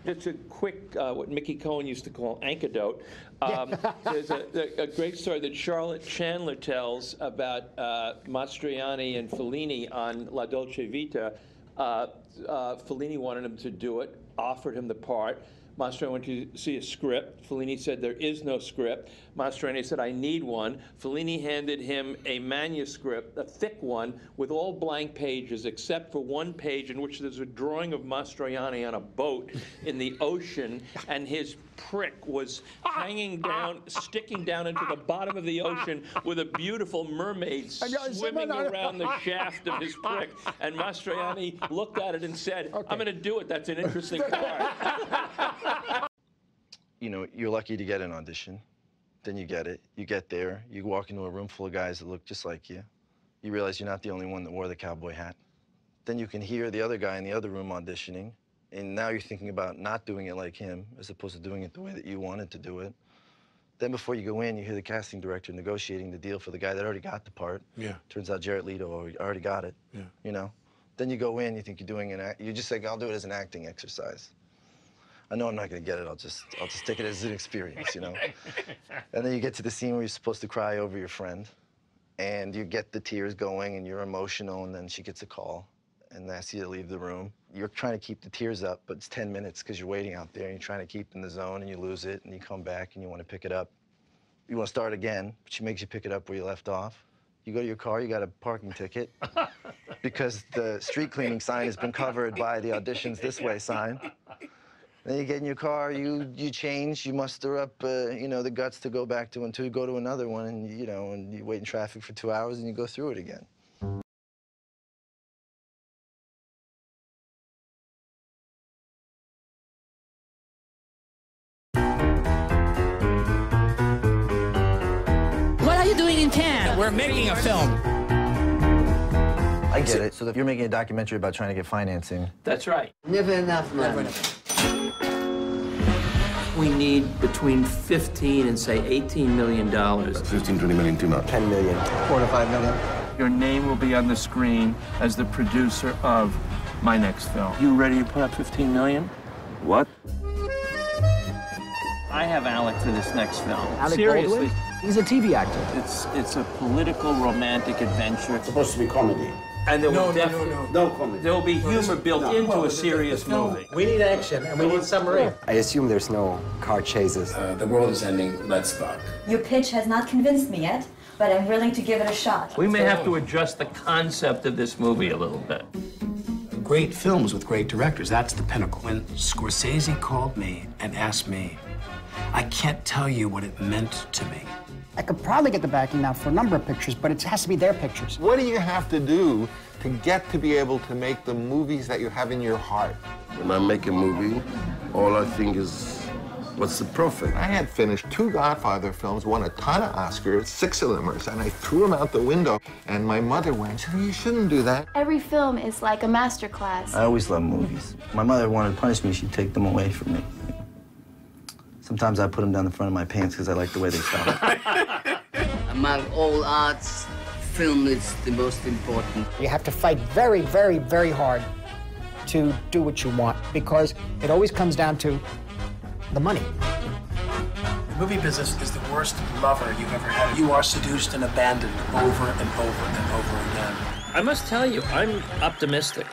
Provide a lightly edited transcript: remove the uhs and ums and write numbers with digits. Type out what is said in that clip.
Just a quick, what Mickey Cohen used to call anecdote. There's a great story that Charlotte Chandler tells about Mastroianni and Fellini on La Dolce Vita. Fellini wanted him to do it, offered him the part. Mastroianni went to see a script. Fellini said, there is no script. Mastroianni said, I need one. Fellini handed him a manuscript, a thick one, with all blank pages, except for one page in which there's a drawing of Mastroianni on a boat in the ocean, and his prick was hanging down, sticking down into the bottom of the ocean with a beautiful mermaid swimming around the shaft of his prick. And Mastroianni looked at it and said, I'm going to do it. That's an interesting part. You know, you're lucky to get an audition. Then you get it. You get there. You walk into a room full of guys that look just like you. You realize you're not the only one that wore the cowboy hat. Then you can hear the other guy in the other room auditioning. And now you're thinking about not doing it like him, as opposed to doing it the way that you wanted to do it. Then before you go in, you hear the casting director negotiating the deal for the guy that already got the part. Yeah. Turns out Jared Leto already got it. Yeah. You know? Then you go in, you think you're doing an act. You just think, I'll do it as an acting exercise. I know I'm not going to get it. I'll just take it as an experience, you know? And then you get to the scene where you're supposed to cry over your friend. And you get the tears going, and you're emotional, and then she gets a call and asks you to leave the room. You're trying to keep the tears up, but it's 10 minutes because you're waiting out there, and you're trying to keep in the zone, and you lose it, and you come back, and you want to pick it up. You want to start again, but she makes you pick it up where you left off. You go to your car, you got a parking ticket because the street cleaning sign has been covered by the auditions this way sign. Then you get in your car, you change, you muster up, you know, the guts to go back to until you go to another one, and, you know, and you wait in traffic for 2 hours, and you go through it again. We're making a film. I get it. So if you're making a documentary about trying to get financing. That's right. Never enough money. Never enough. We need between 15 and, say, $18 million. 15, 20 million too much. 10 million. 4 to 5 million. Your name will be on the screen as the producer of my next film. You ready to put up 15 million? What? I have Alec for this next film. Alec Seriously. Baldwin? He's a TV actor. It's a political romantic adventure. It's supposed to be comedy. And there will No comedy. There will be humor built into a serious movie. We need action, and we need submarine. I assume there's no car chases. The world is ending. Let's talk. Your pitch has not convinced me yet, but I'm willing to give it a shot. We may have to adjust the concept of this movie a little bit. Great films with great directors, that's the pinnacle. When Scorsese called me and asked me, I can't tell you what it meant to me. I could probably get the backing now for a number of pictures, but it has to be their pictures. What do you have to do to get to be able to make the movies that you have in your heart? When I make a movie, all I think is, what's the profit? I had finished 2 Godfather films, won a ton of Oscars, 6 of them, and I threw them out the window. And my mother went, you shouldn't do that. Every film is like a master class. I always loved movies. My mother wanted to punish me, she'd take them away from me. Sometimes I put them down the front of my pants because I like the way they felt. Among all arts, film is the most important. You have to fight very, very, very hard to do what you want, because it always comes down to the money. The movie business is the worst lover you've ever had. You are seduced and abandoned over and over and over again. I must tell you, I'm optimistic.